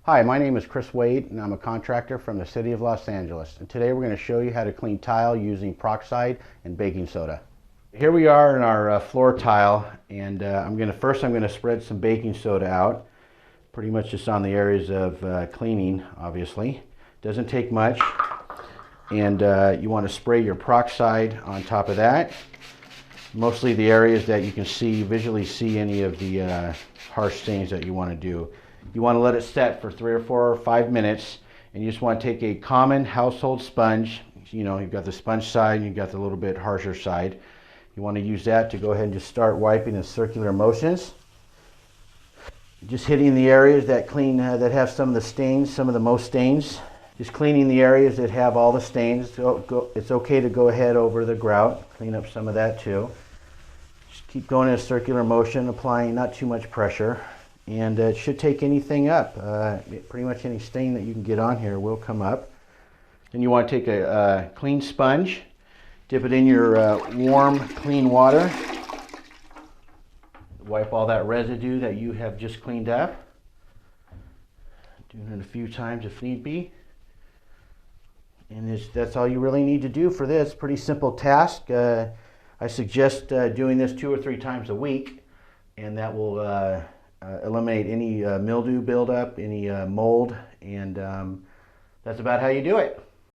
Hi, my name is Chris Wade and I'm a contractor from the city of Los Angeles. And today we're going to show you how to clean tile using peroxide and baking soda. Here we are in our floor tile, and I'm going to spread some baking soda out, pretty much just on the areas of cleaning. Obviously doesn't take much, and you want to spray your peroxide on top of that, mostly the areas that you can visually see any of the harsh stains that you want to do. You want to let it set for 3 or 4 or 5 minutes, and you just want to take a common household sponge. You know, you've got the sponge side and you've got the little bit harsher side. You want to use that to go ahead and just start wiping in circular motions. Just hitting the areas that that have some of the stains, some of the most stains. Just cleaning the areas that have all the stains. It's okay to go ahead over the grout, clean up some of that too. Just keep going in a circular motion, applying not too much pressure. And it should take anything up. Pretty much any stain that you can get on here will come up. Then you want to take a clean sponge, dip it in your warm, clean water. Wipe all that residue that you have just cleaned up. Doing it a few times if need be. And that's all you really need to do for this. Pretty simple task. I suggest doing this 2 or 3 times a week, and that will eliminate any mildew buildup, any mold, and that's about how you do it.